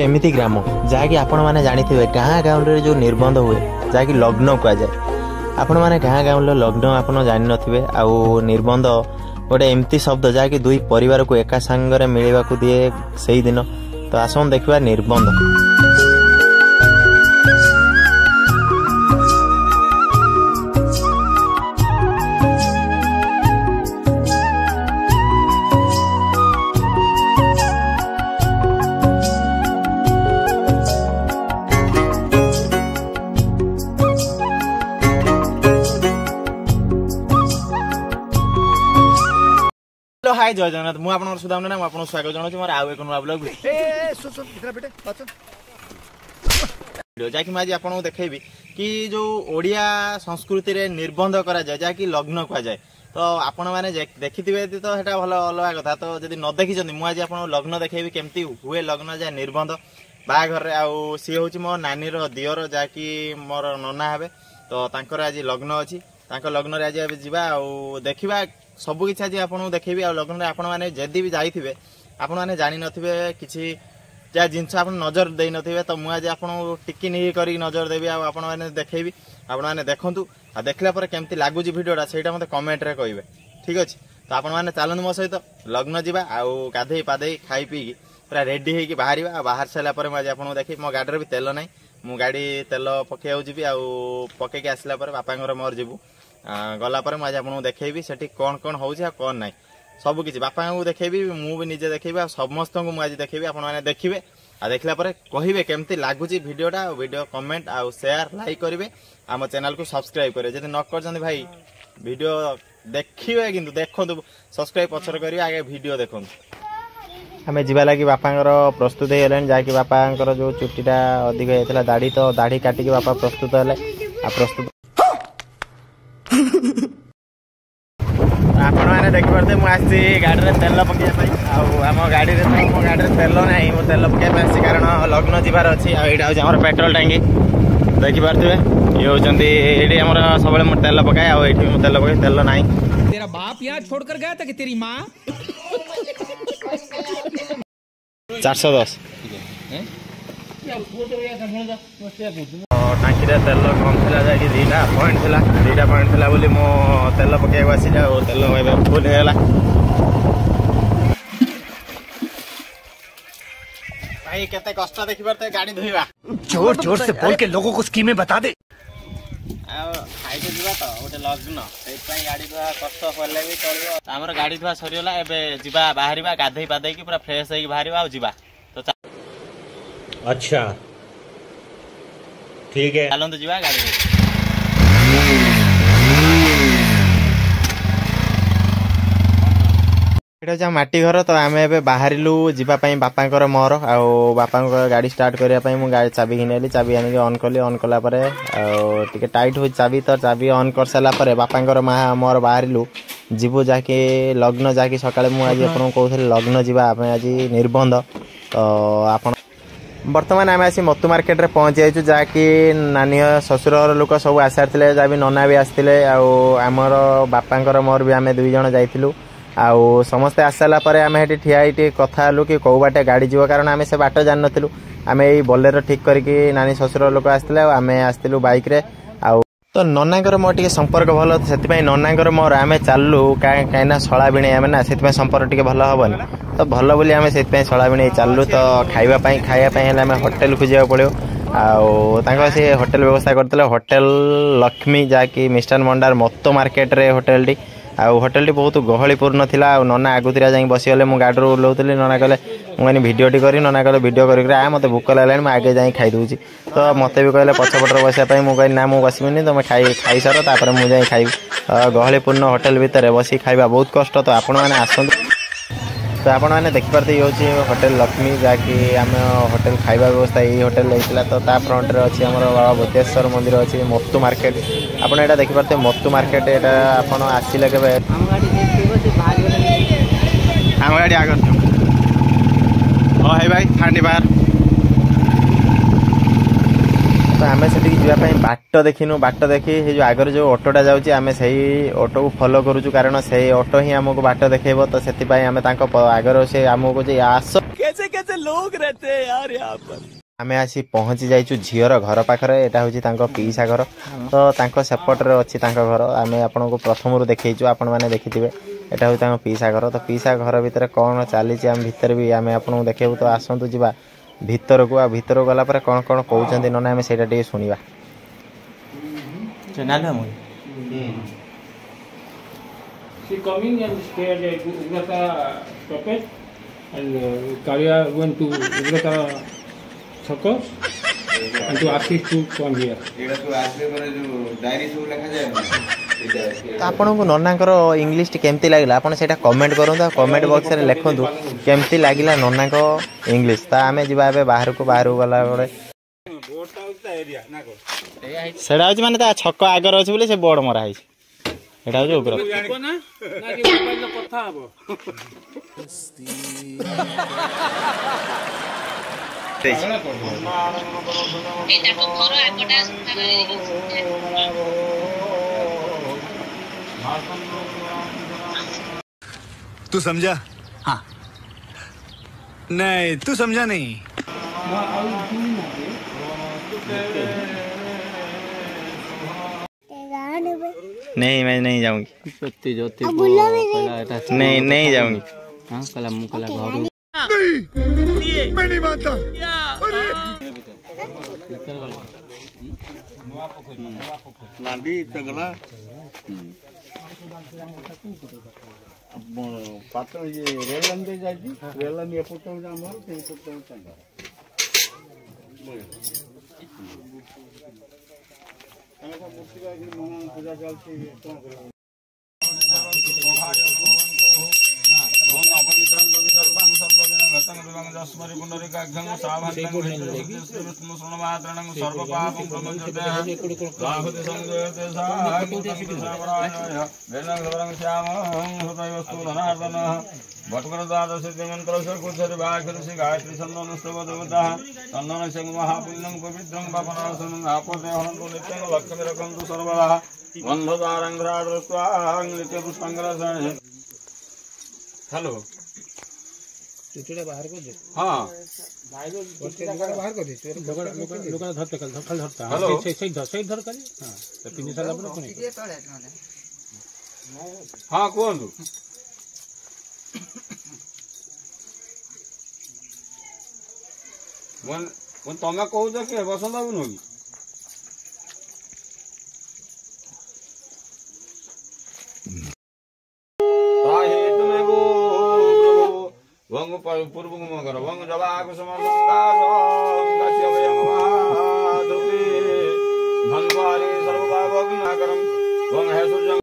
एमती ग्राम जहाँकि आपण मैंने जानिथिबे गाँ गाँव जो निर्बंध हुए जहाँकि लग्न कहुए आपण मैंने गाँ गाँव लग्न आपण जानि नथिबे आउ निर्बंध गोटे एमती शब्द जहाँकि दुई परिवार को एका सांगरे मिलवा को दिए सही दिन तो आसन देखा निर्बंध। हाय जय जगन्नाथ मु आपन सुदाम ना आपन स्वागत जणाउछि मोर आउ एक नुवा ब्लॉग ए सुन इतना बेटे बचन वीडियो जाकि मैं आज आपन देखेबी कि जो ओडिया संस्कृति रे निर्बंध करा जाय जाकि लग्न कहा जाय तो आपण माने देखिथिबे तो हेटा भलो अलगा कथा तो जदी न देखि जंदी मु आज आपन लग्न देखेबी केमती हुए लग्न जाय निर्बंध बा घर रे आउ सी होछि मो नानी रो दियर जाकि मोर नना हेबे तो तांकर आज लग्न अछि तांकर लग्न रे आज जीवा आउ देखिबा सबु किछि आज आपन देखेबी आ लग्न रे आपण माने जदी भी जाईथिबे आपण माने जानि नथिबे किछि जा जिंस आपण नजर देई नथिबे तो मु आज आपण टिकी नहीं करी नजर देबी आ आपण माने देखेबी आपण माने देखंतु आ देखला पर केमती लागुजी वीडियोटा सेटा मते कमेंट रे कहिबे ठीक अछि तो आपण माने चालन मो सहित लग्न जीवा आ गाधेई पादेई खाई पी पूरा रेडी हेकी बाहरिबा आ बाहर साला पर मु आज आपण देखि मो गाडी रे भी तेल नाही मु गाडी तेल पकेयाउ जीबी आ पके के आसला पर बापांगर मोर जीबू गला पर मुझे आपको देखेबी सेठी कौन कौन होउछि आ कौन नाही सब किछि बापा को देखेबी मु भी निजे देखेबी आ समस्त को मुझे देखेबी आपण माने देखिबे आ देखला पर कहिबे केमती लागुछि वीडियोटा वीडियो कमेंट आ शेयर लाइक करिवे हम चैनल को सब्सक्राइब करे जदि न करजंदी भाई वीडियो देखिबे किंतु देखंतु सब्सक्राइब पछर करिवे आगे वीडियो देखंतु हमें जीवा लगी बापांगर प्रस्तुत हो गलानी जाकि बापांगर जो चुट्टीटा अधिक होता दाढ़ी तो दाढ़ी काटिकी बापा प्रस्तुत हेले आ प्रस्तुत आपण मैंने देखिपे मुझे गाड़ी में तेल पकड़ आम गाड़ी में मो गाड़ी में तेल ना मो तेल पकड़ कारण लग्न जीवार अच्छी यहाँ हूँ पेट्रोल टांगी देखिपे ये होती सब तेल पकाए आठ तेल पकाए तेल ना तेरा बाप यहाँ छोड़कर गया था कि तेरी माँ 410 टांकी तेल कम था जाकि दुईटा पॉइंट था बोली मो तेल पकड़ आसिला तेल फुल होगा भाई केते कष्ट देखि परते गाड़ी धोइबा जोर जोर से बोल के लोगों को स्कीमें बता दे खाइके जीवा तो गोटे लग्न से गाड़ी धोआ कष्ट पड़े भी चलो आमर गाड़ी धोआ सरीगला एवं जीवा बाहर गाधई पाधे पूरा फ्रेश होगी बाहर आवा तो अच्छा ठीक है चलते जीवा गाड़ी एटा माटी घर तो आम ए बाहरिलु जीवाई बापांकर मोर आउ बापा गाड़ी स्टार्ट करने मुझे गाड़ी चाबी घिन चाबी आनिक ऑन कली ऑन कलापर टे टाइट हो चाबी तो चाबी ऑन कर सारापर बापांकर मोर बाहरिलु जीवु जाकि लग्न जाकि सकाଳେ ମୁଁ ଆଜି ଆପଣଙ୍କୁ କହୁଥିଲି ଲଗ୍ନ ଯିବା ଆମେ ଆଜି ନିର୍बंध तो ଆପଣ बर्तमान आम आसी मत्तु मार्केट रे पहुंची जाइछु जाकि नानी ससुर लोक सब आसारथिले जा भी नना भी आसथिले आमर बापांकर मोर भी आमे दुई जण जाइथिलु आउ समस्ते आसाला परे आमे हेटी ठिया हेटी कथा हलु कि कौ बाटे गाड़ी जीव कारण आमे से बाट जान नथिलु आमे एई बोलेरो ठीक करके नानी ससुर लोक आसथिले आमे आसथिलु बाइक रे आउ तो ननांकर मोर टिके संपर्क भल से ननांकर मोर आमे चालू कहीं शला बिणे आमे ना से संपर्क टिके भल हबनी तो भल बोली आमे से शला बिणे चालू तो खाइबा होटेल खोजा पड़ो आउ से होटेल व्यवस्था करते होटेल लक्ष्मी जहाँकि मिष्टान भंडार मत्तो मार्केट रे होटेल टी आउ होटेल टी बहुत गहलीपूर्ण थिला आउ नना आगुतिरा जाई बसीगले मु गाड़ी ओह्लौली नना कहले मुझे भिडियोटी करी नना कहले भिडियो कर आ मत भूक लगे आगे जाई खाई दूची तो मत भी कहले पछपटर बसापी मुझे ना मुझे बसबिनी तुम खाई सार तापर मुझे खाई गहलीपूर्ण होटेल भितर बस खाइबा बहुत कष्ट तो आपण मैंने आसतु तो आपण मैंने देखिपारे ये हूँ होटेल लक्ष्मी जहाँकि आम होटेल खाइबा व्यवस्था यही होटेल होता तो ता फ्रंट रे अच्छी आम बाबा भूतेश्वर मंदिर अच्छी मत्तु मार्केट आपड़ यहाँ देखिपारे मत्तु मार्केट यहाँ आपड़ आसिले के आम गाड़ी आगे है भाई थांडी बार तो आम से बाट देखिनु बाट देखी जो आगर जो ऑटोटा जाऊँगी आम से ऑटो को फॉलो करूँ कारण से ऑटो ही आमको बाट देखेब तो से आम आगर से आमको आस कैसे लोग रहते हैं यार यहाँ पर। आमे आसी पहुंची जाइछु झीर घर पाखरे एटा होची तांको पीसा घर तो तांको सेपटरे अछि तांको घर आमे आपनको प्रथमरु देखैछु आपण माने देखिथिबे एटा होची तांको पीसा घर तो पीसा घर भितर कोन चाली छि आम भितर भी आमे आपनको देखेबु तो आसंतु जिबा भितर को आ भितर गला पर कोन कोन कहउछन्ती नना आमे सेटा टिके सुनिबा चैनल है मुई She coming and stayed at Ugrata stoppage and Karya went to Ugrata circus and to ask to come here. तो आपको ननांकर इंग्लीश केमती लागला आपण सेटा कमेंट करंतु कमेंट बॉक्स रे लिखंतु केमती लागिला ननांक इंग्लीश ता आमे जिबा बे बाहर को गला बडे सेडा होची माने ता छक आगर अछि बोले से बोर्ड मरा है एटा होची उग्र ना कि मोबाइल कथा हबो एटा को घर आगटा सुता तू समझा? हाँ। नहीं तू समझा नहीं। नहीं मैं नहीं जाऊंगी सत्य जोते नहीं नहीं जाऊंगी हां कला मु कला घर मैं नहीं मानता। नांदी तगला पात्र ये रेलन दे जाती रेलन ये पुट्टो जा मार ते पुट्टो चंगा का मूर्ति का मन पूजा चलती कोन करे ओम अपवित्रं सर्वं सर्वजन घटं विभं जस्मरि पुंडरीकाक्षं साभन्तं श्रवणमात्रणं सर्वपापं प्रमुच्यते राहुति संगते साहाय्यं वेनं गवरं श्यामं हृदयस्तु धनार्दनः भटकर द्वादश मंत्रस्य कुच्छरि वाक्यस्य गायत्री सन्नस्तवदेवताः तन्नस्य महापुण्यं पवित्रं पापनाशनं आपदे हरन्तु नित्यं लक्ष्मी रक्षन्तु सर्वदा बन्धद्वारं घ्राडस्त्वा नित्यपुष्पङ्गरसने हेलो चिटड़ा बाहर को दे हाँ बाहर को दे लोग धरते कल धरता हेलो सही धर कर हां तो पिनी साला पर कोनी हाँ कुहतु तमें कौच कि बसंत बाबू नुह पूर्व कर भंग जवाक